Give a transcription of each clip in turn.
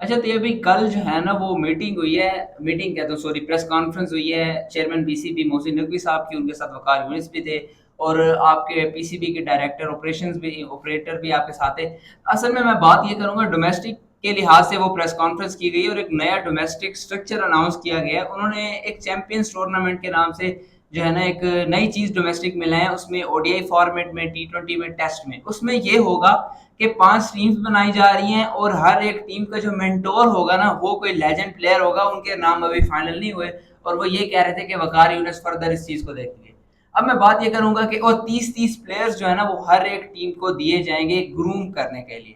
अच्छा, तो ये अभी कल जो है ना वो मीटिंग हुई है, मीटिंग कहता हूँ सॉरी, प्रेस कॉन्फ्रेंस हुई है चेयरमैन पीसीबी मोहसिन नकवी साहब की, उनके साथ वकार यूनिस भी थे और आपके पीसीबी के डायरेक्टर ऑपरेशंस भी, ऑपरेटर भी आपके साथ थे। असल में मैं बात ये करूंगा, डोमेस्टिक के लिहाज से वो प्रेस कॉन्फ्रेंस की गई और एक नया डोमेस्टिक स्ट्रक्चर अनाउंस किया गया है। उन्होंने एक चैंपियंस टूर्नामेंट के नाम से जो है ना एक नई चीज डोमेस्टिक में लाए हैं, उसमें ओडीआई फॉर्मेट में, टी20 में, टेस्ट में। उसमें ये होगा कि 5 टीम्स बनाई जा रही हैं और हर एक टीम का जो मेंटोर होगा ना वो कोई लेजेंड प्लेयर होगा। उनके नाम अभी फाइनल नहीं हुए और वो ये कह रहे थे कि वकार यूनिस फर्दर इस चीज को देखेंगे। अब मैं बात ये करूंगा कि और 30-30 प्लेयर्स जो है ना वो हर एक टीम को दिए जाएंगे ग्रूम करने के लिए,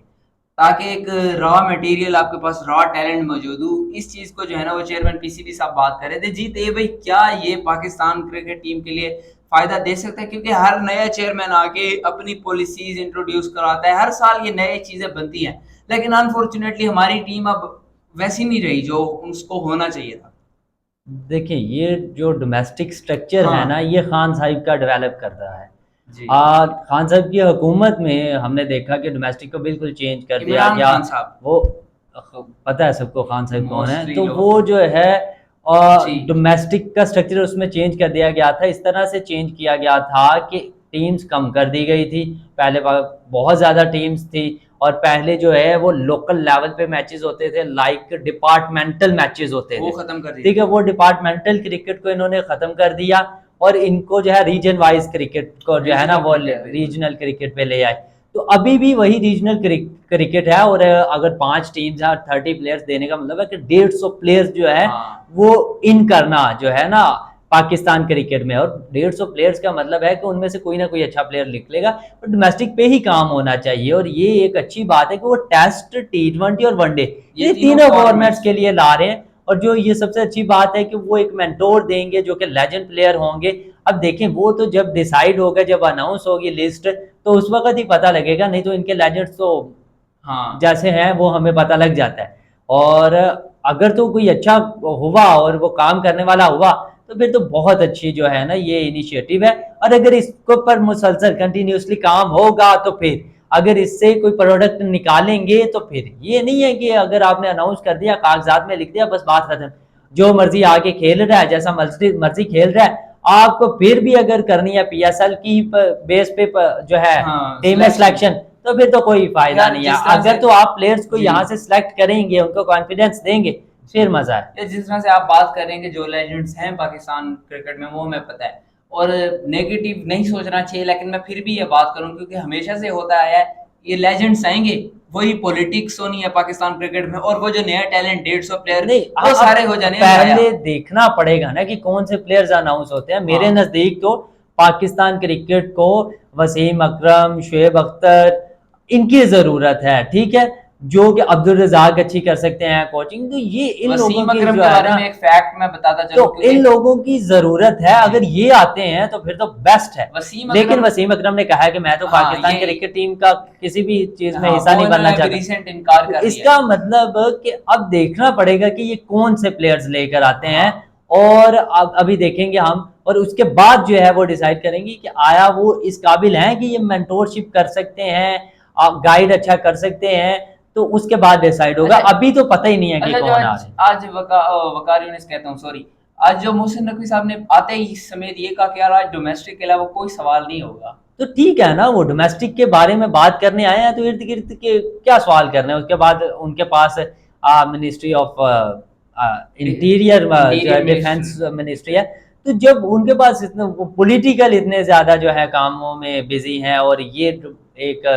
ताकि एक रॉ मटेरियल आपके पास, रॉ टैलेंट मौजूद हो। इस चीज को जो है ना वो चेयरमैन पीसीबी साहब बात कर रहे थे। जी तो ये भाई, क्या ये पाकिस्तान क्रिकेट टीम के लिए फायदा दे सकता है? क्योंकि हर नया चेयरमैन आके अपनी पॉलिसीज इंट्रोड्यूस कराता है, हर साल ये नई चीजें बनती हैं, लेकिन अनफॉर्चुनेटली हमारी टीम अब वैसी नहीं रही जो उसको होना चाहिए था। देखिए, ये जो डोमेस्टिक स्ट्रक्चर है ना, हाँ ये खान साहिब का डेवलप कर रहा है। जी। खान साहब की हुकूमत में हमने देखा कि डोमेस्टिक को बिल्कुल चेंज कर दिया इमरान गया। खान साहब। वो पता है सबको खान साहब कौन है, मोस्टली तो लोग। वो जो है जी। डोमेस्टिक का स्ट्रक्चर उसमें चेंज कर दिया गया था। इस तरह से चेंज किया गया था कि टीम्स कम कर दी गई थी। पहले बहुत ज़्यादा टीम्स थी और पहले जो है वो लोकल लेवल पे मैचेस होते थे, लाइक डिपार्टमेंटल मैचेस होते वो थे। खत्म कर दिए। ठीक है, वो डिपार्टमेंटल क्रिकेट को इन्होंने ख़त्म कर दिया और इनको जो है रीजन वाइज क्रिकेट को जो है ना रीजनल वो क्रिकेट बिल्कुल। रीजनल क्रिकेट पे ले आए। तो अभी भी वही रीजनल क्रिकेट है और अगर 5 टीम्स हैं, 30 प्लेयर्स देने का मतलब है कि 150 प्लेयर्स जो है हाँ। वो इन करना जो है ना पाकिस्तान क्रिकेट में। और 150 प्लेयर्स का मतलब है कि उनमें से कोई ना कोई अच्छा प्लेयर निकलेगा। और डोमेस्टिक पे ही काम होना चाहिए और ये एक अच्छी बात है कि वो टेस्ट, टी20 और वनडे, ये ये तीनों तीनों फॉर्मेट्स फॉर्मेट्स। के लिए ला रहे हैं। और जो ये सबसे अच्छी बात है कि वो एक मेंटोर देंगे जो कि लेजेंड प्लेयर होंगे। अब देखें, वो तो जब डिसाइड होगा, जब अनाउंस होगी लिस्ट, तो उस वक्त ही पता लगेगा, नहीं तो इनके लेजेंड्स तो हाँ। जैसे हैं वो हमें पता लग जाता है। और अगर तो कोई अच्छा हुआ और वो काम करने वाला हुआ तो फिर तो बहुत अच्छी जो है ना ये इनिशिएटिव है। और अगर इसको पर मुसलसल कंटिन्यूसली काम होगा तो फिर अगर इससे कोई प्रोडक्ट निकालेंगे तो फिर ये नहीं है कि अगर आपने अनाउंस कर दिया, कागजात में लिख दिया, बस बात खत्म। जो मर्जी आके खेल रहा है, जैसा मर्जी मर्जी खेल रहा है। आपको फिर भी अगर करनी है पीएसएल की बेस पे जो है हाँ टीम में सिलेक्शन। सिलेक्शन, तो फिर तो कोई फायदा यार नहीं है। जिस तरह से। अगर तो आप प्लेयर्स को जी। यहाँ से सिलेक्ट करेंगे, उनको कॉन्फिडेंस देंगे, जी। फिर मजा है। ये जिस तरह से आप बात कर रहे हैं कि जो लेजेंड्स हैं पाकिस्तान क्रिकेट में, वो हमें पता है और नेगेटिव नहीं सोचना चाहिए, लेकिन मैं फिर भी ये बात करूं क्योंकि हमेशा से होता आया है, ये लेजेंड्स आएंगे, वही पॉलिटिक्स होनी है पाकिस्तान क्रिकेट में, और वो जो नया टैलेंट 150 प्लेयर नहीं, वो अब सारे हो जाने हैं जाया। पहले देखना पड़ेगा ना कि कौन से प्लेयर्स अनाउंस होते हैं। मेरे हाँ। नजदीक तो पाकिस्तान क्रिकेट को वसीम अकरम, शुएब अख्तर, इनकी जरूरत है। ठीक है, जो कि अब्दुल रजाक अच्छी कर सकते हैं कोचिंग, तो ये इन लोगों वसीम की अकरम जो के है बारे ना, में एक फैक्ट मैं बताता तो चलूं इन क्योंकि। लोगों की जरूरत है। जी। अगर ये आते हैं तो फिर तो बेस्ट है। वसीम लेकिन अकरम। वसीम अकरम ने कहा है कि मैं तो हाँ पाकिस्तान ये। क्रिकेट टीम का किसी भी चीज में हाँ हिस्सा वो नहीं बनना इन्होंने अभी चाहता। रिसेंट इनकार तो कर दिया है। इसका मतलब कि अब देखना पड़ेगा कि ये कौन से प्लेयर्स लेकर आते हैं। हाँ। और अब अभी देखेंगे हम, और उसके बाद जो है वो डिसाइड करेंगे कि आया वो इस काबिल हैं कि ये मेंटोरशिप कर सकते हैं, गाइड अच्छा कर सकते हैं। तो उसके बाद डिसाइड होगा, अच्छा। अभी तो पता ही नहीं है कि अच्छा, जो कौन आ आज रहे हैं। आज वकार यूनिस कहता हूँ सॉरी, आज जो मोहसिन नकवी साहब ने आते ही समेत ये कहा कि यार आज डोमेस्टिक के अलावा कोई सवाल नहीं होगा। तो ठीक है ना, वो डोमेस्टिक के बारे में बात करने आए हैं तो इर्द गिर्द के क्या सवाल करने हैं। उसके बाद उनके पास मिनिस्ट्री ऑफ इंटीरियर जो है, इंटीरियर मिनिस्ट्री। डिफेंस मिनिस्ट्री है। तो जब उनके पास इतने पॉलिटिकल इतने ज्यादा जो है कामों में बिजी हैं और ये एक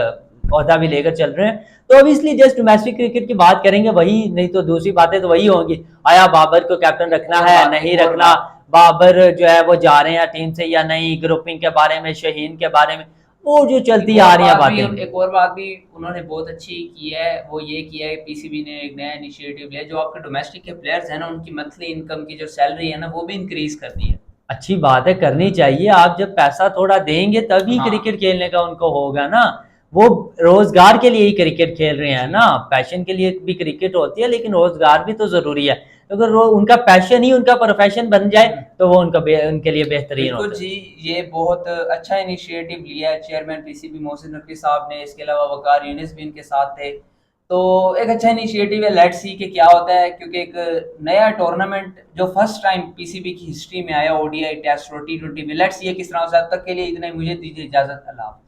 पौधा भी लेकर चल रहे हैं, तो अब इसलिए जस्ट डोमेस्टिक क्रिकेट की बात करेंगे वही, नहीं तो दूसरी बातें तो वही होंगी। आया बाबर को कैप्टन रखना है, नहीं एक और रखना, बात। बाबर जो है वो जा रहे हैं टीम से या नहीं, ग्रुपिंग के बारे में, शहीन के बारे में, वो जो चलती आ रही हैं बातें। एक और बात भी उन्होंने बहुत अच्छी की है, वो ये किया है पीसीबी ने एक नया इनिशिएटिव लिया, जो आपके डोमेस्टिक के प्लेयर्स हैं ना उनकी मंथली इनकम की जो सैलरी है ना वो भी इंक्रीज कर दी है। अच्छी बात है, करनी चाहिए। आप जब पैसा थोड़ा देंगे तभी हाँ। क्रिकेट खेलने का उनको होगा ना। वो रोजगार के लिए ही क्रिकेट खेल रहे हैं जी। ना, पैशन के लिए भी क्रिकेट होती है, लेकिन रोजगार भी तो जरूरी है। अगर उनका पैशन ही उनका प्रोफेशन बन जाए तो वो उनके लिए बेहतरीन बिल्कुल होता है। जी। ये बहुत अच्छा इनिशिएटिव लिया है चेयरमैन पीसीबी मोहसिन नकवी साहब ने, इसके अलावा वकार यूनिस भी इनके साथ थे। तो एक अच्छा इनिशिएटिव है, लेट्स सी कि क्या होता है, क्योंकि एक नया टूर्नामेंट जो फर्स्ट टाइम पीसीबी की हिस्ट्री में आया ओडीआई टेस्ट और टी20 में, लेट्स सी किस तरह से। अब तक के लिए इतना ही, मुझे दीजिए इजाजत, अल्लाह हाफ़िज़।